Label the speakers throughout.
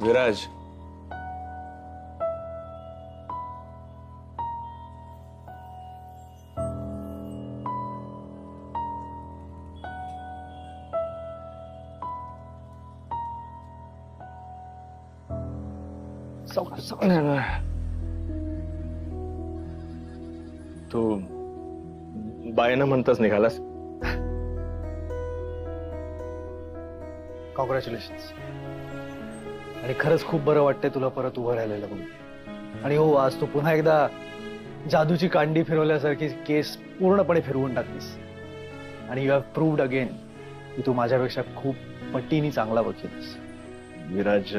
Speaker 1: विराज, तू बायना म्हणताच निघालास?
Speaker 2: कॉंग्रॅच्युलेशन्स. आणि खरंच खूप बरं वाटतंय तुला परत उभं राहिलेलं म्हणून. आणि हो, आज तू पुन्हा एकदा जादूची कांडी फिरवल्यासारखी केस पूर्णपणे फिरवून टाकलीस. आणि यू हॅव प्रूव्ड अगेन की तू माझ्यापेक्षा खूप पटीने चांगला वकील आहेस.
Speaker 1: विराज,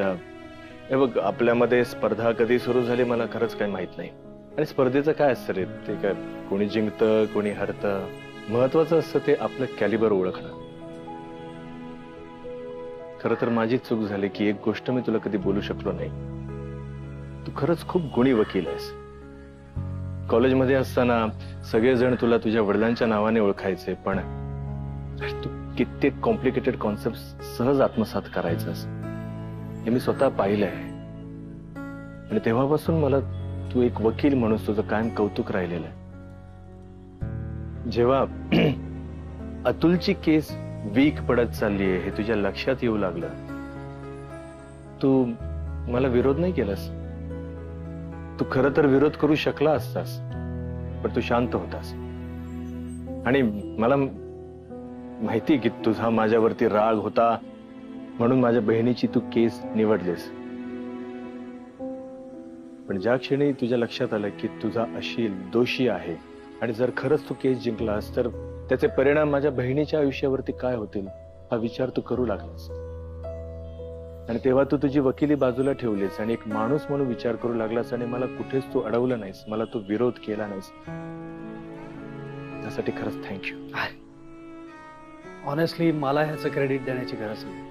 Speaker 1: हे बघ, आपल्यामध्ये स्पर्धा कधी सुरू झाली मला खरंच काही माहित नाही. आणि स्पर्धेचं काय असतं रे, ते काय कोणी जिंकतं कोणी हरतं. महत्वाचं असतं ते आपलं कॅलिबर ओळखणं. खरं तर माझी चूक झाली की एक गोष्ट मी तुला कधी बोलू शकलो नाही. तू खरंच खूप गुणी वकील आहेस. कॉलेजमध्ये असताना सगळेजण तुला तुझ्या वडिलांच्या नावाने ओळखायचे, पण तू कित्येक कॉम्प्लिकेटेड कॉन्सेप्ट सहज आत्मसात करायचास हे मी स्वतः पाहिलंय. आणि तेव्हापासून मला तू एक वकील म्हणून तुझं कायम कौतुक राहिलेलं आहे. जेव्हा अतुलची केस वीक पडत चाललीये हे तुझ्या लक्षात येऊ लागलं, तू मला विरोध नाही केलास. तू खरं तर विरोध करू शकला असतास, पण तू शांत होतास. आणि मला माहिती की तुझा माझ्यावरती राग होता म्हणून माझ्या बहिणीची तू केस निवडलीस. पण ज्या क्षणी तुझ्या लक्षात आलं की तुझा अशील दोषी आहे आणि जर खरंच तू केस जिंकलास तर त्याचे परिणाम माझ्या बहिणीच्या आयुष्यावरती काय होतील हा विचार तू करू लागलास. आणि तेव्हा तू तुझी वकिली बाजूला ठेवलीस आणि एक माणूस म्हणून विचार करू लागलास. आणि मला कुठेच तू अडवलं नाहीस, मला तू विरोध केला नाहीस. त्यासाठी खरंच थँक्यू.
Speaker 2: ऑनेस्टली मला ह्याचं क्रेडिट देण्याची गरज नाही.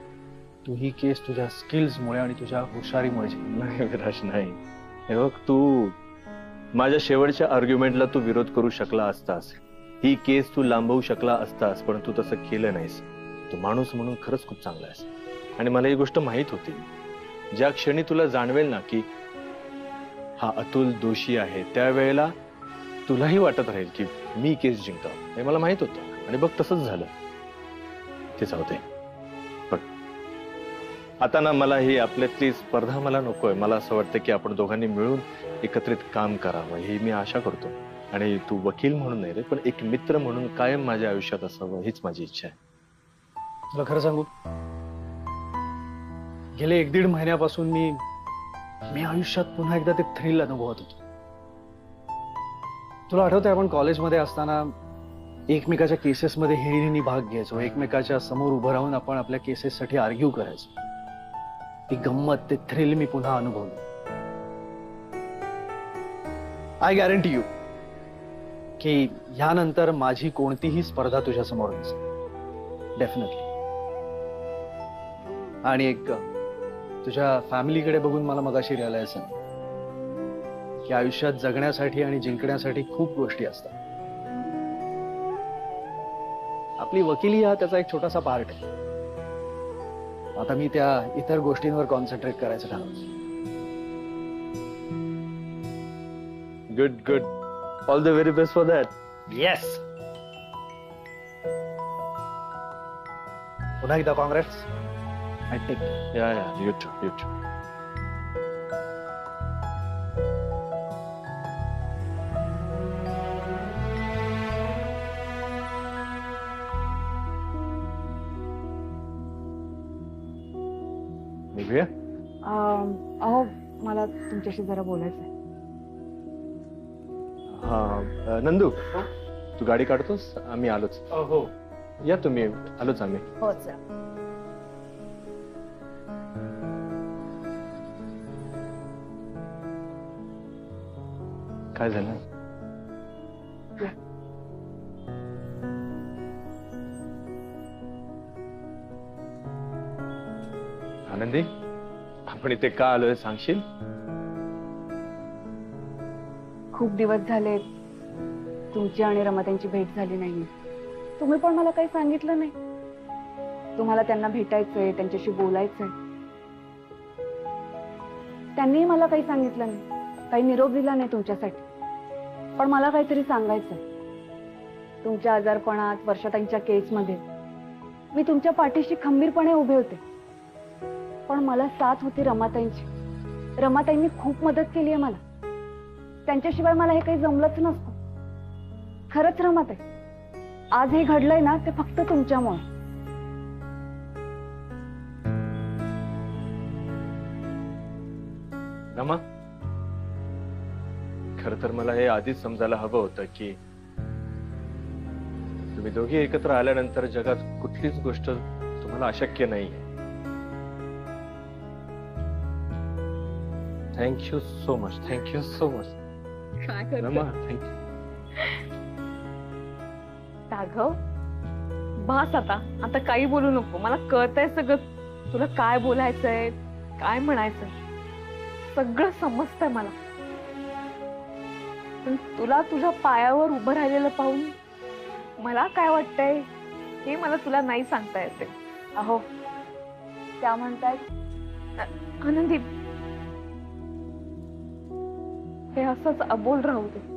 Speaker 2: तू ही केस तुझ्या स्किल्समुळे आणि तुझ्या हुशारीमुळे जिंकली.
Speaker 1: नाही विराज, नाही. हे बघ, तू माझ्या शेवटच्या आर्ग्युमेंटला तू विरोध करू शकला असतास, ही केस तू लांबवू शकला असतास, पण तू तसं केलं नाहीस. तू माणूस म्हणून खरंच खूप चांगला आहेस. आणि मला ही गोष्ट माहित होती, ज्या क्षणी तुला जाणवेल ना की हा अतुल दोषी आहे त्यावेळेला तुलाही वाटत राहील की मी केस जिंकतो. हे मला माहित होतं आणि बघ तसंच झालं. ते जाऊ दे. पण आता ना मला ही आपल्यातली स्पर्धा मला नकोय. मला असं वाटतं की आपण दोघांनी मिळून एकत्रित काम करावं ही मी आशा करतो. आणि तू वकील म्हणून नाही रे, पण एक मित्र म्हणून कायम माझ्या आयुष्यात असावं हीच माझी इच्छा आहे.
Speaker 2: तुला खरं सांगू, गेले 1-1.5 महिन्यापासून मी आयुष्यात पुन्हा एकदा ते थ्रिल अनुभवत होतो. तुला आठवतंय आपण कॉलेजमध्ये असताना एकमेकाच्या केसेसमध्ये हिरिरीने भाग घ्यायचो, एकमेकाच्या समोर उभं राहून आपण आपल्या केसेससाठी आर्ग्यू करायचो. ती गंमत, ते थ्रिल मी पुन्हा अनुभवलं. आय गॅरंटी यू की ह्यानंतर माझी कोणतीही स्पर्धा तुझ्या समोर नसेल. डेफिनेटली. आणि एक तुझ्या फॅमिलीकडे बघून मला मगाशी रिअलाइज झालं की आयुष्यात जगण्यासाठी आणि जिंकण्यासाठी खूप गोष्टी असतात. आपली वकिली हा त्याचा एक छोटासा पार्ट आहे. आता मी त्या इतर गोष्टींवर कॉन्सन्ट्रेट करायचं ठरवलं.
Speaker 1: Good good. All the very best for that.
Speaker 2: Yes. पुन्हा एकदा कॉंग्रॅट्स. I take care.
Speaker 1: या या, यू टू, यू टू. निघूया.
Speaker 3: अहो, मला तुमच्याशी जरा बोलायचं आहे.
Speaker 1: हा नंदू, तू गाडी काढतोस? आम्ही आलोच.
Speaker 2: हो.
Speaker 1: या तुम्ही, आलोच आम्ही.
Speaker 3: हो सर.
Speaker 1: काय झालं? आनंदी, आपण इथे का आलोय सांगशील?
Speaker 3: खूप दिवस झाले तुमची आणि रमाताईंची भेट झाली नाही. तुम्ही पण मला काही सांगितलं नाही. तुम्हाला त्यांना भेटायचंय, त्यांच्याशी बोलायचंय. त्यांनीही मला काही सांगितलं नाही, काही निरोप दिला नाही तुमच्यासाठी. पण मला काहीतरी सांगायचं. तुमच्या आजारपणात, वर्षाताईंच्या केसमध्ये मी तुमच्या पाठीशी खंबीरपणे उभे होते. पण मला साथ होती रमाताईंची. रमाताईंनी खूप मदत केली आहे मला. त्यांच्याशिवाय मला हे काही जमलंच नसतं. खरंच रमाताई, आज हे घडलंय ना ते फक्त तुमच्यामुळे.
Speaker 1: रमा, खर तर मला हे आधीच समजायला हवं होतं की तुम्ही दोघी एकत्र आल्यानंतर जगात कुठलीच गोष्ट तुम्हाला अशक्य नाहीये. Thank you so much, thank you so much Rama, thank you.
Speaker 4: Raghav, बस आता काही बोलू नको. मला कळतंय सगळं, तुला काय बोलायचंय, काय म्हणायचंय, सगळं समजतंय मला. पण तुला तुझ्या पायावर उभं राहिलेलं पाहून मला काय वाटतंय हे मला तुला नाही सांगता येते.
Speaker 3: अहो, त्या म्हणतायत
Speaker 4: आनंदी, हे असंच अबोल राहू दे.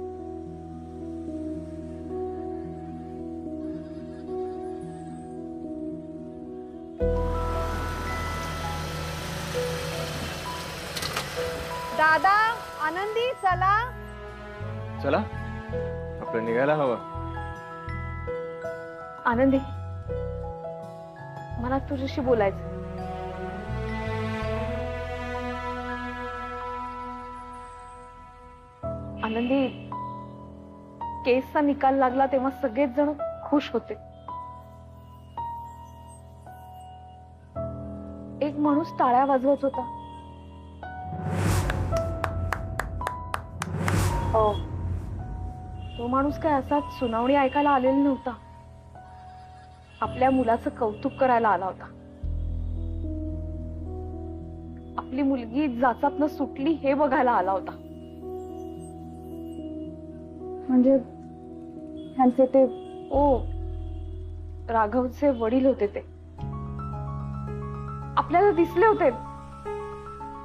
Speaker 3: दादा, आनंदी, चला.
Speaker 1: चला, आपलं निघायला हवं.
Speaker 4: आनंदी, मला तुझ्याशी बोलायचं. आनंदी, केसचा निकाल लागला तेव्हा सगळेच जण खुश होते. एक माणूस टाळ्या वाजवत होता.
Speaker 3: हो,
Speaker 4: तो माणूस काय असाच सुनावणी ऐकायला आलेला नव्हता. आपल्या मुलाचं कौतुक करायला आला होता. आपली मुलगी जाचातनं सुटली हे बघायला आला होता.
Speaker 3: म्हणजे ह्यांचे ते
Speaker 4: ओ, राघवचे वडील होते ते. आपल्याला दिसले होते.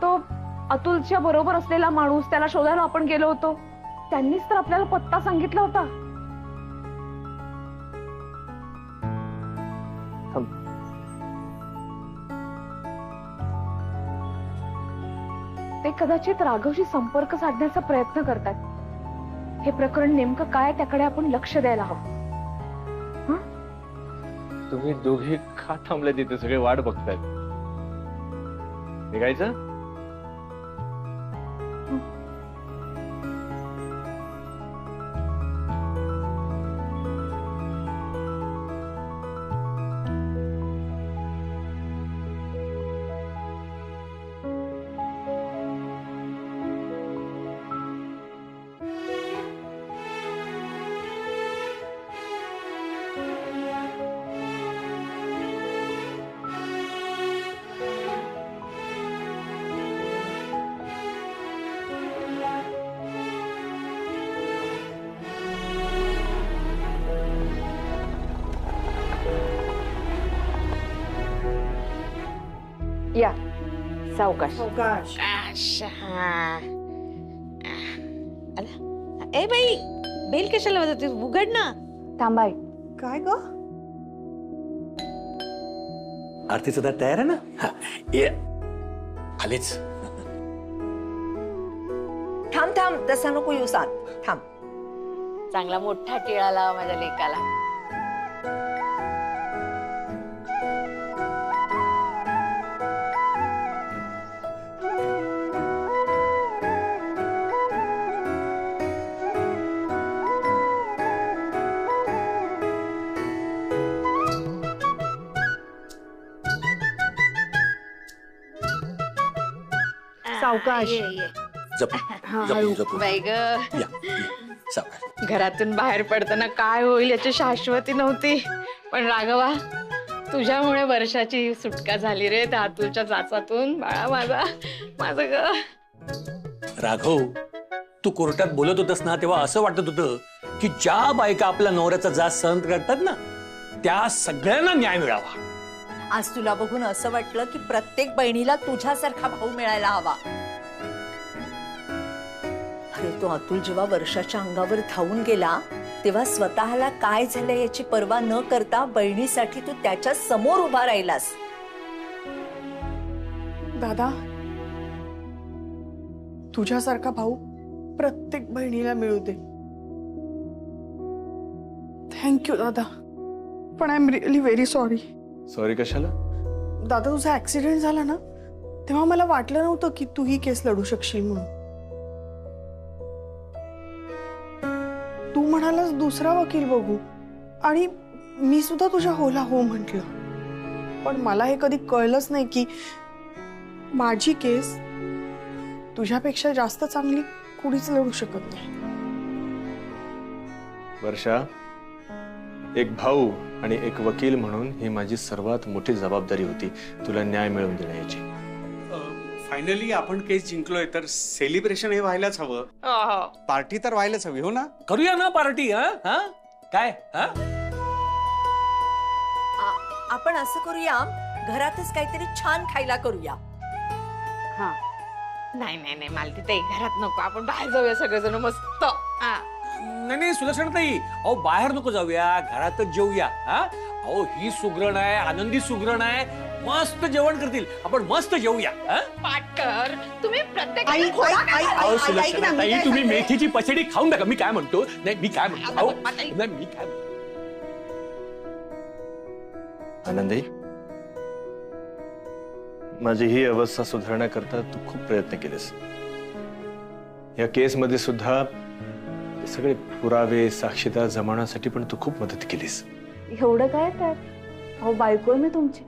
Speaker 4: तो अतुलच्या बरोबर असलेला माणूस, त्याला शोधायला आपण गेलो होतो. त्यांनीच तर आपल्याला पत्ता सांगितला होता. ते कदाचित राघवशी संपर्क साधण्याचा प्रयत्न करतात. हे प्रकरण नेमकं काय त्याकडे आपण लक्ष द्यायला हवं.
Speaker 1: तुम्ही दोघे का थांबले तिथे? सगळे वाट बघतायत. निघायचं?
Speaker 3: या, सावकाश.
Speaker 5: ए बाई, बेल कशाला वाजवते? उघड ना.
Speaker 3: थांबाय.
Speaker 5: काय ग?
Speaker 6: आरती सुद्धा तयार आहे ना? हा, ये आलेच.
Speaker 5: थांब थांब, तसा नको येऊ सात. थांब.
Speaker 7: चांगला मोठा टिळा लावा माझ्या लेकाला.
Speaker 5: सावकाश.
Speaker 6: जपून जपून
Speaker 7: बाई ग,
Speaker 6: या सावकाश.
Speaker 7: घरातून बाहेर पडताना काय होईल याची शाश्वती नव्हती. पण राघवा, तुझ्यामुळे वर्षाची सुटका झाली रे त्या अतुलच्या जाचातून. बाळा माझा, माझं ग.
Speaker 6: राघव, तू कोर्टात बोलत होतस ना तेव्हा असं वाटत होतं की ज्या बायका आपल्या नवऱ्याचा जाच सहन करतात ना त्या सगळ्यांना न्याय मिळावा.
Speaker 5: आज तुला बघून असं वाटलं की प्रत्येक बहिणीला तुझ्यासारखा भाऊ मिळायला हवा.
Speaker 8: अरे तो अतुल जेव्हा वर्षाच्या अंगावर धावून गेला तेव्हा स्वतःला काय झालंय याची पर्वा न करता बहिणीसाठी तू त्याच्या समोर उभा राहिलास.
Speaker 9: दादा, तुझ्यासारखा भाऊ प्रत्येक बहिणीला मिळू दे. थँक्यू दादा, पण I am really very sorry.
Speaker 1: Sorry कशाला?
Speaker 9: दादा, तुझा ऍक्सिडेंट झाला ना तेव्हा मला वाटलं नव्हतं की तू ही केस लढू शकशील म्हणून. तू म्हणालास दुसरा वकील बघू आणि मी सुद्धा तुझ्या होला हो म्हटलं, पण मला हे कधी कळलंच नाही की माझी केस तुझ्यापेक्षा जास्त चांगली कुणीच लढू शकत नाही.
Speaker 1: वर्षा, एक भाऊ आणि एक वकील म्हणून ही माझी सर्वात मोठी जबाबदारी होती तुला न्याय मिळवून देण्याची.
Speaker 10: फायनली आपण केस जिंकलोय तर सेलिब्रेशन हे व्हायलाच हवं. पार्टी तर व्हायलाच हवी, हो ना?
Speaker 6: करूया ना पार्टी. काय
Speaker 8: आपण असं करूया, घरातच काहीतरी छान खायला करूया.
Speaker 3: हा,
Speaker 7: नाही नाही नाही मालतीताई, घरात नको, आपण बाहेर जाऊया सगळेजण मस्त.
Speaker 6: नाही सुलक्षणाताई, अहो बाहेर नको जाऊया, घरातच जेऊया. अहो ही सुगरण आहे, आनंदी सुगरण आहे, मस्त जेवण करतील, आपण मस्त जेऊया.
Speaker 7: पाटकर, तुम्ही प्रत्येक
Speaker 6: अहो सुलक्षणाताई, तुम्ही मेथीची पचडी खाऊन टाका. मी काय म्हणतो, नाही मी काय म्हणतो, नाही मी काय म्हणतो.
Speaker 1: आनंदी, माझी ही अवस्था सुधारण्याकरता तू खूप प्रयत्न केलेस. या केसमध्ये सुद्धा सगळे पुरावे, साक्षीदार जमवण्यासाठी पण तू खूप मदत केलीस.
Speaker 3: एवढं काय त्यात? अहो, बायको आहे मी तुमची,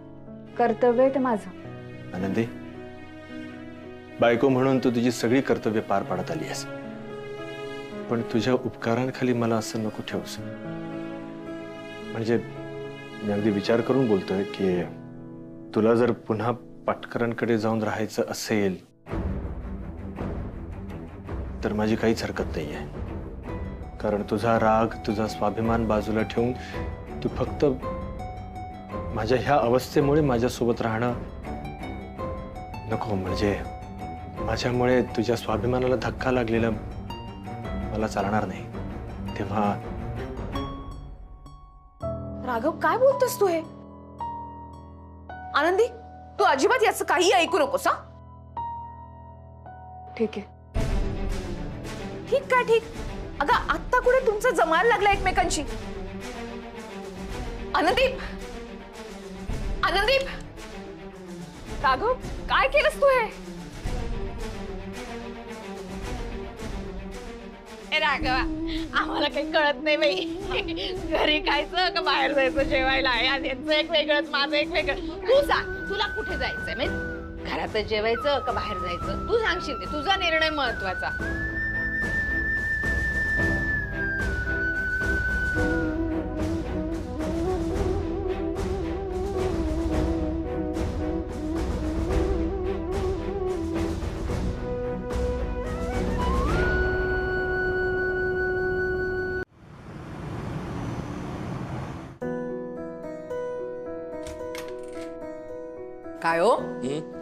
Speaker 3: कर्तव्य आहे ते माझं.
Speaker 1: आनंदी, बायको म्हणून तू तुझी सगळी कर्तव्य पार पाडत आली आहेस, पण तुझ्या उपकारांखाली मला असं नको ठेवूस. म्हणजे मी अगदी विचार करून बोलतोय की तुला जर पुन्हा पाटकरांकडे जाऊन राहायचं असेल तर माझी काहीच हरकत नाहीये, कारण तुझा राग, तुझा स्वाभिमान बाजूला ठेवून तू फक्त माझ्या ह्या अवस्थेमुळे माझ्यासोबत राहणं नको. म्हणजे माझ्यामुळे तुझ्या स्वाभिमानाला धक्का लागलेला मला चालणार नाही. तेव्हा
Speaker 7: राघव, काय बोलतोस तू हे? आनंदी, तू अजिबात याचं काही ऐकू नकोस.
Speaker 3: ठीक आहे.
Speaker 7: ठीक काय ठीक? अगं आत्ता कुठे तुमचं जमायला लागलं एकमेकांशी? आनंदीप, आनंदीप, राघव, काय केलंस तू हे? राघवा, आम्हाला काही कळत नाही बाई. घरी खायचं का बाहेर जायचं जेवायला? यांचं एक वेगळंच, माझं एक वेगळं. तू सांग, तुला कुठे जायचंय? म्हणजे घरातच जेवायचं का बाहेर जायचं? तू सांगशील, ते तुझा निर्णय महत्वाचा.
Speaker 8: काय हो,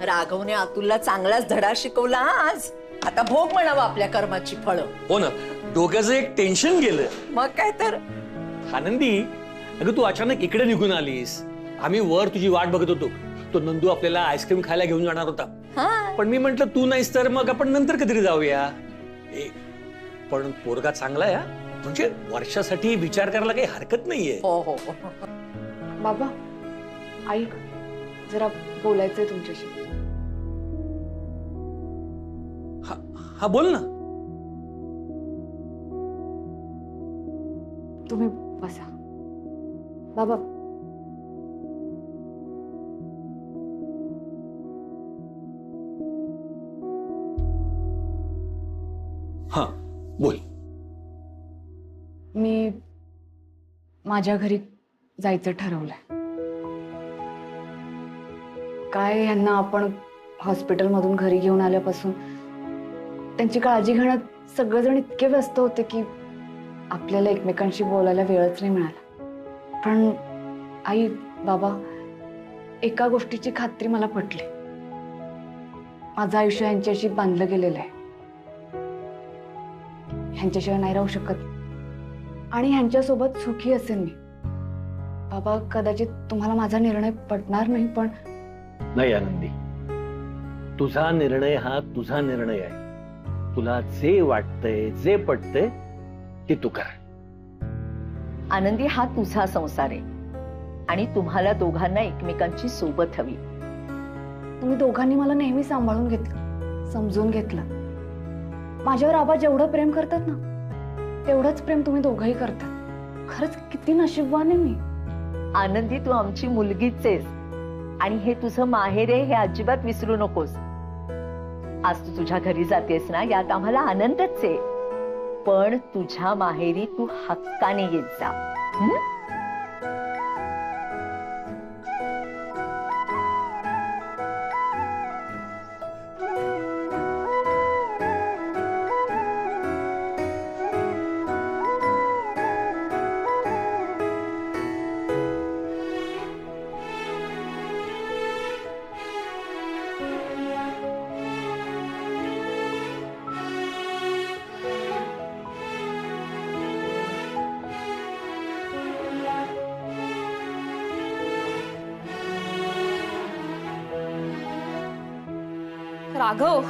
Speaker 8: राघवने अतुलला चांगलाच धडा शिकवला आज. आता भोग म्हणावं आपल्या कर्माची फळं.
Speaker 6: हो ना, डोक्याचं एक टेन्शन गेलं.
Speaker 8: मग काय तर.
Speaker 6: आनंदी, अगं तू अचानक इकडे निघून आलीस. आम्ही वर तुझी वाट बघत होतो. तो नंदू आपल्याला आईस्क्रीम खायला घेऊन जाणार होता, पण मी म्हंटल तू नाहीस तर मग आपण नंतर कधीतरी जाऊया. पण पोरगा चांगला आहे, म्हणजे वर्षासाठी विचार करायला काही हरकत नाहीये.
Speaker 8: हो हो.
Speaker 3: बाबा, ऐक, जरा बोलायचंय तुमच्याशी.
Speaker 6: हा बोल ना.
Speaker 3: तुम्ही बसा. बाबा,
Speaker 6: हा बोल.
Speaker 3: मी माझ्या घरी जायचं ठरवलंय. काय यांना आपण हॉस्पिटलमधून घरी घेऊन आल्यापासून त्यांची काळजी घेण्यात सगळेजण इतके व्यस्त होते की आपल्याला एकमेकांशी बोलायला वेळच नाही मिळाला. पण आई, बाबा, एका गोष्टीची खात्री मला पटली. माझं आयुष्य यांच्याशी बांधलं गेलेलं आहे. ह्यांच्याशिवाय नाही राहू शकत आणि ह्यांच्यासोबत सुखी असेल मी. बाबा, कदाचित तुम्हाला माझा निर्णय पटणार नाही, पण
Speaker 6: नाही आनंदी, तुझा निर्णय हा तुझा निर्णय आहे. तुला जे वाटतंय, जे पटतंय ते तू कर.
Speaker 8: आनंदी, हा तुझा संसार आहे आणि तुम्हाला दोघांना एकमेकांची सोबत हवी.
Speaker 3: तुम्ही दोघांनी मला नेहमी सांभाळून घेतलं, समजून घेतलं. माझ्यावर आबा जेवढं प्रेम करतात ना, तेवढंच प्रेम तुम्ही दोघंही करतात. खरंच किती नशीबवान आहे मी.
Speaker 8: आनंदी, तू आमची मुलगीच आहेस आणि हे तुझं माहेर आहे हे अजिबात विसरू नकोस. आज तू तुझ्या घरी जातेस ना, यात आम्हाला आनंदच आहे, पण तुझ्या माहेरी तू हक्काने येत जा.
Speaker 4: राघव,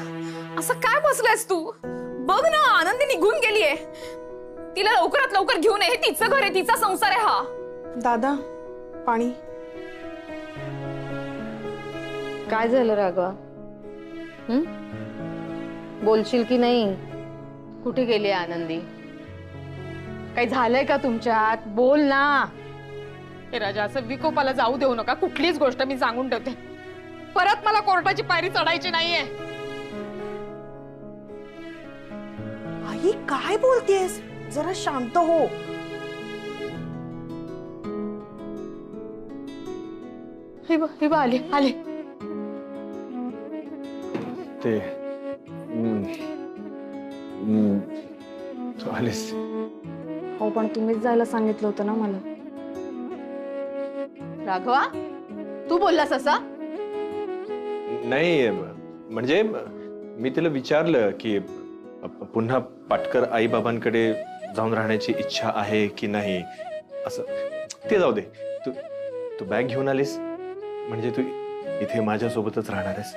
Speaker 4: असं काय बसलायस तू? बघ ना, आनंदी निघून गेलीये. तिला लवकरात लवकर घेऊन ये. तिचं घर आहे, तिचा संसार आहे हा.
Speaker 9: दादा, पाणी.
Speaker 7: काय झालं राघवा? बोलशील की नाही? कुठे गेली आनंदी? काही झालंय का तुमच्यात? बोल ना.
Speaker 4: हे राजा, असं विकोपाला जाऊ देऊ नका. कुठलीच गोष्ट मी सांगून ठेवते, परत मला कोर्टाची पायरी चढायची नाहीये.
Speaker 9: आई, काय बोलतेस? जरा शांत हो.
Speaker 4: हे बघ, आले आले.
Speaker 1: ते तू आलीस.
Speaker 3: हो, पण तुम्हीच जायला सांगितलं होतं ना मला.
Speaker 7: राघवा, तू बोललास असा?
Speaker 1: नाही, म्हणजे मी तिला विचारलं की पुन्हा पाटकर आई बाबांकडे जाऊन राहण्याची इच्छा आहे की नाही असं. ते जाऊ दे, तू बॅग घेऊन आलीस म्हणजे तू इथे माझ्यासोबतच राहणार आहेस.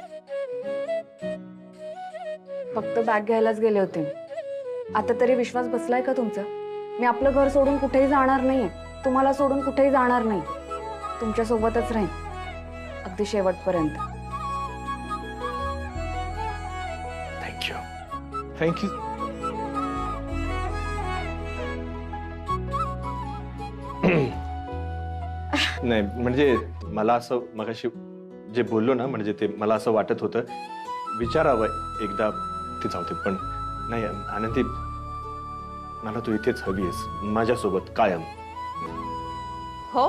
Speaker 3: फक्त बॅग घ्यायलाच गेले होते. आता तरी विश्वास बसलाय का तुमचा? मी आपलं घर सोडून कुठेही जाणार नाहीये, तुम्हाला सोडून कुठेही जाणार नाही. तुमच्या सोबतच राहीन अगदी शेवटपर्यंत.
Speaker 1: थँक्यू. नाही म्हणजे मला असं मगाशी जे बोललो ना, म्हणजे ते मला असं वाटत होतं विचारावं एकदा. ते जाऊ दे, पण नाही आनंदी, मला तू इथेच हवी आहेस माझ्यासोबत कायम.
Speaker 7: हो,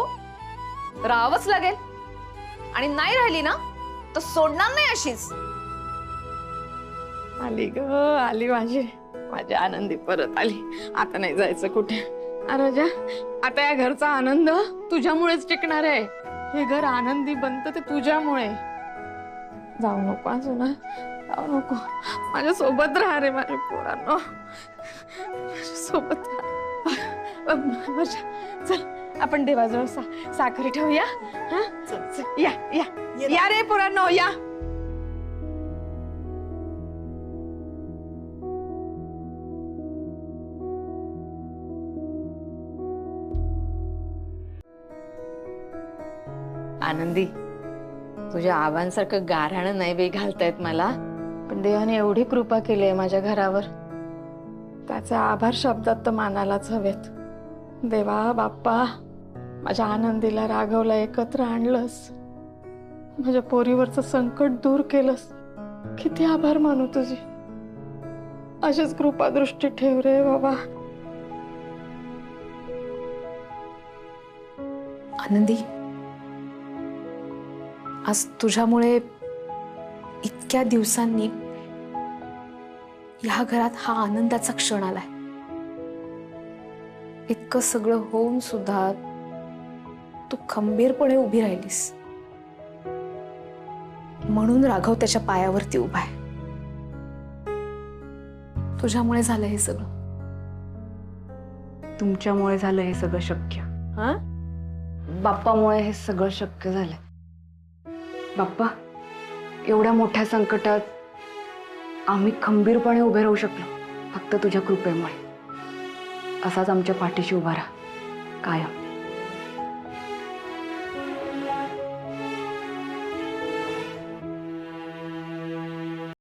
Speaker 7: राहावंच लागेल. आणि नाही राहिली ना तर सोडणार नाही अशीच.
Speaker 4: आली ग, आली माझी आनंदी परत आली. आता नाही जायचं कुठे. राजा, आता या घरचा आनंद तुझ्यामुळेच टिकणार आहे. हे घर आनंदी बनतं ते तुझ्यामुळे. जाऊ नको अजून, जाऊ नको. माझ्या सोबत राहा रे माझ्या पोरांनो, माझ्या सोबत राहा. चल, आपण देवाजवळ साखरी ठेवूया. हा, चल, या रे पोरांनो, या.
Speaker 7: आनंदी, तुझ्या आबांसारखं गाऱ्हाणं नाही बे घालतायत मला, पण देवाने एवढी कृपा केली आहे माझ्या घरावर, त्याचे आभार शब्दात तर मानायलाच हवेत. देवा बाप्पा, माझ्या आनंदीला राघवला एकत्र आणलंस, माझ्या पोरीवरचं संकट दूर केलंस. किती आभार मानू तुझे. अशीच कृपा दृष्टी ठेव रे बाबा.
Speaker 3: आनंदी, आज तुझ्यामुळे इतक्या दिवसांनी या घरात हा आनंदाचा क्षण आलाय. इतकं सगळं होऊन सुद्धा तू खंबीरपणे उभी राहिलीस, म्हणून राघव त्याच्या पायावरती उभा आहे. तुझ्यामुळे झालं हे सगळं. तुमच्यामुळे झालं हे सगळं शक्य.
Speaker 5: हा?
Speaker 3: बाप्पामुळे हे सगळं शक्य झालंय. बाप्पा, एवढ्या मोठ्या संकटात आम्ही खंबीरपणे उभे राहू शकलो फक्त तुझ्या कृपेमुळे. असाच आमच्या पाठीशी उभा राहा कायम.